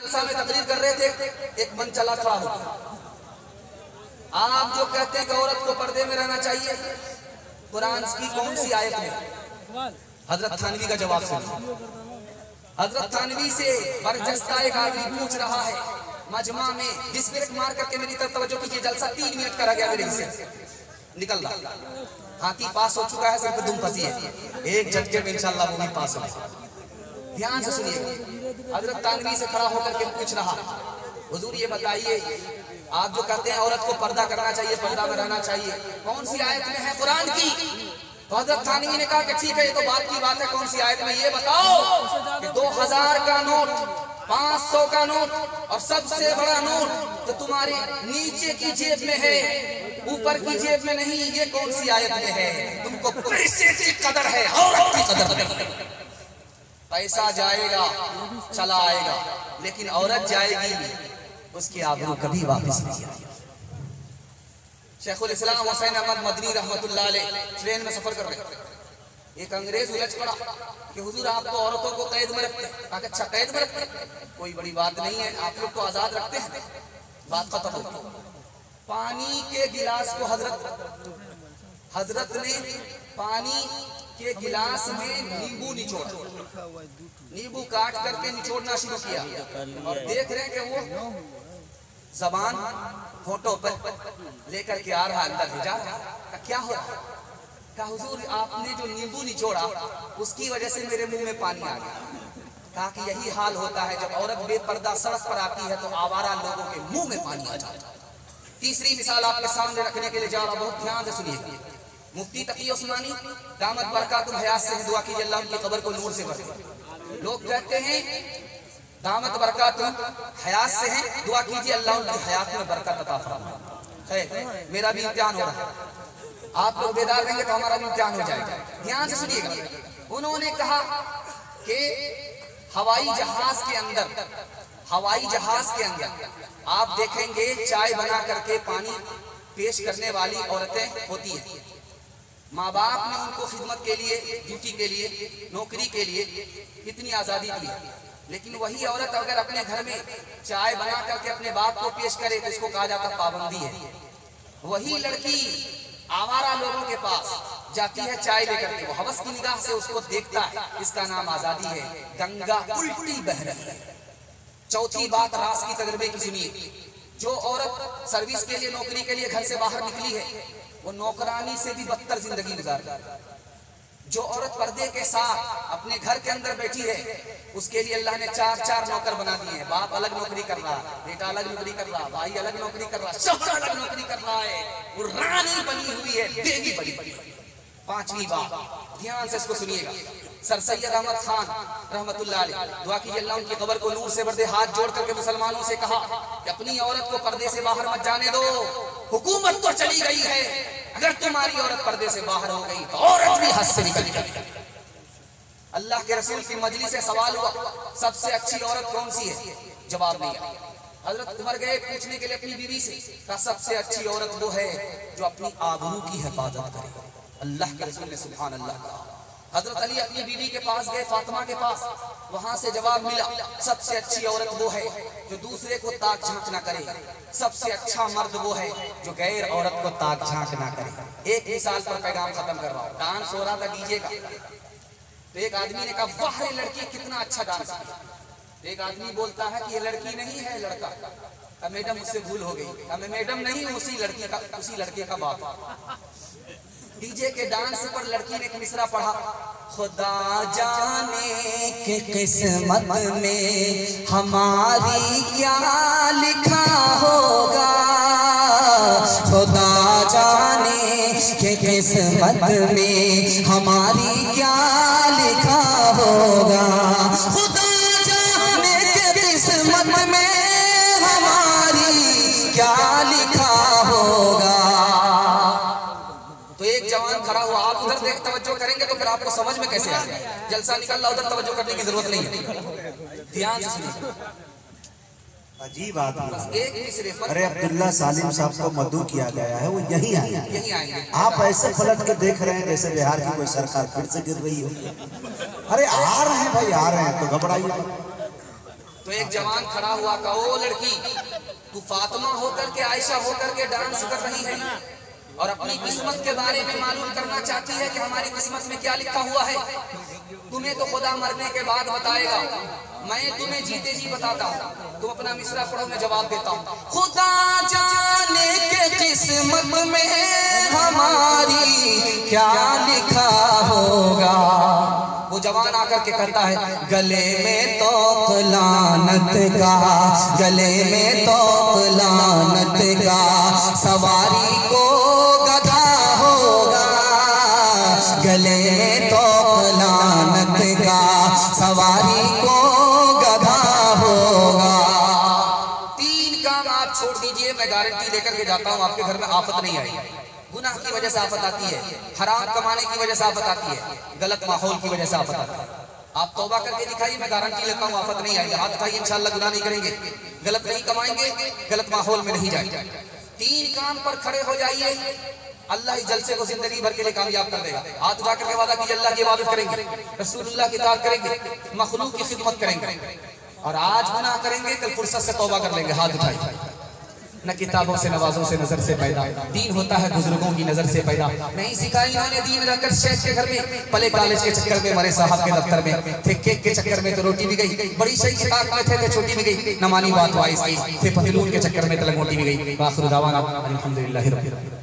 जलसा में तकरीर कर रहे थे, एक मन चला खड़ा हो गया। आप जो कहते हैं कि औरत को पर्दे में रहना चाहिए, कुरान की कौन सी आयत में? हजरत थानवी का जवाब सुनिए। हजरत थानवी से बरजस्ता एक आदमी पूछ रहा है मजमा में, डिस्प्लेक मार करके मेरी तरफ तवज्जो कीजिए। जलसा 3 मिनट का रह गया मेरे हिस्से, निकल रहा। हाथी पास हो चुका है, सिर्फ दुम फंसी है, एक झटके में इंशाल्लाह वो भी पास हो। ध्यान से सुनिए। हजरत थानवी से खड़ा होकर के पूछ रहा, हुजूर ये बताइए, आप जो कहते हैं औरत को पर्दा करना चाहिए, पर्दा में रहना चाहिए, कौन सी आयत में है कुरान की? तो हजरत थानवी ने कहा कि ठीक है, ये तो बात की बात है, कौन सी आयत में? ये बताओ कि 2000 का नोट, 500 का नोट और सबसे बड़ा नोट तो तुम्हारे नीचे की जेब में है, ऊपर की जेब में नहीं, ये कौन सी आयत में है? तुमको पैसे की कदर है, औरत की कदर नहीं। पैसा जाएगा चला आएगा, लेकिन औरत जाएगी, उसकी आबरू कभी वापस नहीं आएगी। शेखुल इस्लाम हुसैन अहमद मदनी रहमतुल्लाह अलैह ट्रेन में सफर कर रहे, एक अंग्रेज उलझ पड़ा कि हुजूर आप तो औरतों को कैद में रखते हैं। कहा अच्छा कैद में रखते हैं, कोई बड़ी बात नहीं है, आप लोग तो आजाद रखते हैं। बात खत्म हो गई। पानी के गिलास को हजरत ने पानी के गिलास में नींबू निचोड़ा, नींबू काट करके निचोड़ना शुरू किया और देख रहे हैं कि वो जबान फोटो पर लेकर के आ रहा, अंदर भेजा रहा। क्या हो रहा? कहा हुजूर आपने जो नींबू निचोड़ा उसकी वजह से मेरे मुंह में पानी आ गया। कहा कि यही हाल होता है, जब औरत बेपर्दा सड़क पर आती है तो आवारा लोगों के मुंह में पानी आ जाता है। तीसरी मिसाल आपके सामने रखने के लिए जा रहा, बहुत ध्यान से सुनिएगा। मुफ्ती तकी उस्मानी दामत बरकातुल हयात से दुआ कीजिए, अल्लाह उनकी कब्र को नूर से भर दे। लोग कहते हैं दामत बरकातुल हयात से हैं, दुआ कीजिए अल्लाह उनकी हयात में बरकत अता फरमाए। खैर, मेरा भी इम्तिहान हो रहा है, आप लोग बेदार रहेंगे तो हमारा भी इम्तिहान हो जाएगा। ध्यान से सुनिएगा। उन्होंने कहा कि हवाई जहाज के अंदर आप देखेंगे चाय बना करके पानी पेश करने वाली औरतें होती हैं। माँ बाप ने उनको खिदमत के लिए, ड्यूटी के लिए, नौकरी के लिए कितनी आज़ादी दी है, लेकिन वही औरत अगर अपने घर में चाय बना करके अपने बाप को पेश करे तो इसको कहा जाता पाबंदी है। वही लड़की आवारा लोगों के पास जाती है चाय लेकर के, वो हवस की निगाह से उसको देखता है, इसका नाम आज़ादी है। गंगा उल्टी बह रही है। चौथी बात रास की तजर्बे की सुनिए। जो औरत सर्विस के लिए, नौकरी के लिए घर से बाहर निकली है, वो नौकरानी से भी बदतर जिंदगी गुजारती है। जो औरत पर्दे के साथ अपने घर के अंदर बैठी है, उसके लिए अल्लाह ने 4 नौकर बना दिए हैं। बाप अलग नौकरी कर रहा, बेटा अलग नौकरी कर रहा, भाई अलग नौकरी कर रहा, सब अलग नौकरी कर रहा है। वो रानी बनी हुई है, देवी बनी हुई है। पांचवी बात, ध्यान से इसको सुनिएगा। सर सैयद अहमद खान रहमतुल्लाह अलैह, दुआ कीजिए अल्लाह उनकी कब्र को नूर से भर दे। हाथ जोड़ करके मुसलमानों से कहा कि अपनी औरत को पर्दे से बाहर मत जाने दो। हुकूमत तो चली गई है, अगर तुम्हारी औरत पर्दे से बाहर हो गई तो औरत भी हद से निकल जाएगी। अल्लाह के रसूल की मजलिस से सवाल हुआ, सबसे अच्छी औरत कौन सी है? जवाब नहीं आया। हजरत उमर गए पूछने के लिए अपनी बीवी से, कहा सबसे अच्छी औरत वो है जो अपनी आबरू की हिफाजत करे। अल्लाह के रसूल ने सुभान अल्लाह कहा। हजरत अली अपनी बीवी के पास गए, फातिमा के पास, वहां से जवाब मिला सबसे अच्छी औरत वो है जो दूसरे को ताक झांक ना करे। सबसे अच्छा मर्द वो है जो गैर औरत को ताक झांक ना करे। एक मिसाल पर पैगाम खत्म कर रहा हूँ। डांस हो रहा था डीजे का, तो एक आदमी ने कहा वाह ये लड़की कितना अच्छा डांस किया। एक आदमी बोलता है कि ये लड़की नहीं है लड़का। मैडम मुझसे भूल हो गई। मैडम नहीं, उसी लड़के का बाप। डीजे के डांस पर लड़की ने एक मिसरा पढ़ा, खुदा जाने के किस्मत में हमारी क्या लिखा होगा, खुदा जाने के किस्मत में हमारी क्या लिखा होगा, खुदा जाने के किस्मत में हमारी क्या लिखा होगा। तो एक जवान खड़ा हुआ, आप उधर देख तवज्जो करेंगे तो फिर आपको समझ में कैसे आएगा। जलसा निकल रहा, उधर तवज्जो करने की जरूरत नहीं है। ध्यान से सुनिए। अजीब आदमी। अरे अब्दुल्ला सालिम साहब को मदऊ किया गया है, वो यहीं आएंगे। आप ऐसे पलट के देख रहे हैं जैसे बिहार की कोई सरकार फिर से गिर रही हो। अरे आ रहे हैं भाई, आ रहे हैं तो घबराइए। तो एक जवान खड़ा हुआ, कहा ओ लड़की, तू फातिमा होकर के, आयशा होकर के डांस कर रही है और अपनी किस्मत के बारे में मालूम करना चाहती है कि हमारी किस्मत में क्या लिखा हुआ है। तुम्हें तो खुदा मरने के बाद बताएगा, मैं तुम्हें जीते जी बताता हूँ। तुम अपना मिसरा पढ़ो, मैं जवाब देता हूँ। खुदा जाने के किस्मत में हमारी क्या लिखा होगा। वो जवान आकर के कहता है, गले में तो लानत का, गले में तो लानत का, सवारी को गधा होगा। गले में तो लानत का, सवारी को गधा होगा। 3 काम आप छोड़ दीजिए, मैं गारंटी लेकर के जाता हूँ, आपके घर में आफत नहीं आएगी। गुनाह की वजह से आफत आती है, हराम कमाने की वजह से आफत आती है, गलत माहौल की वजह से आफत आती है। आप तौबा करके दिखाइए, मैं गारंटी लेता हूँ आफत नहीं आएगी। हाथ उठाइए, इंशाअल्लाह गुनाह नहीं करेंगे, गलत नहीं कमाएंगे, गलत माहौल में नहीं जाएंगे। 3 काम पर खड़े हो जाइए, अल्लाह इस जलसे को जिंदगी भर के लिए कामयाब कर देगा। हाथ उठा करके वादा कीजिए, अल्लाह की इबादत करेंगे, रसूलुल्लाह की इताअत करेंगे, मखलूक की खिदमत करेंगे, और आज गुनाह करेंगे, कल फुर्सत से तौबा कर लेंगे। हाथ उठाइए। न किताबों से, नवाजों से, नजर से पैदा, दीन होता है बुजुर्गों की नजर से पैदा। नहीं सिखाई इन्होंने दीन रहकर शेख के घर में, पले कॉलेज के चक्कर में, मरे साहब के दफ्तर में थे, केक के चक्कर में तो रोटी भी गई, बड़ी सही किताब में थे तो छोटी भी गई, न मानी बात वाइस थे, पतलून के चक्कर में तो लंगोटी भी गई। आखिर दावाना अल्हम्दुलिल्लाह रब्बिल आलमीन।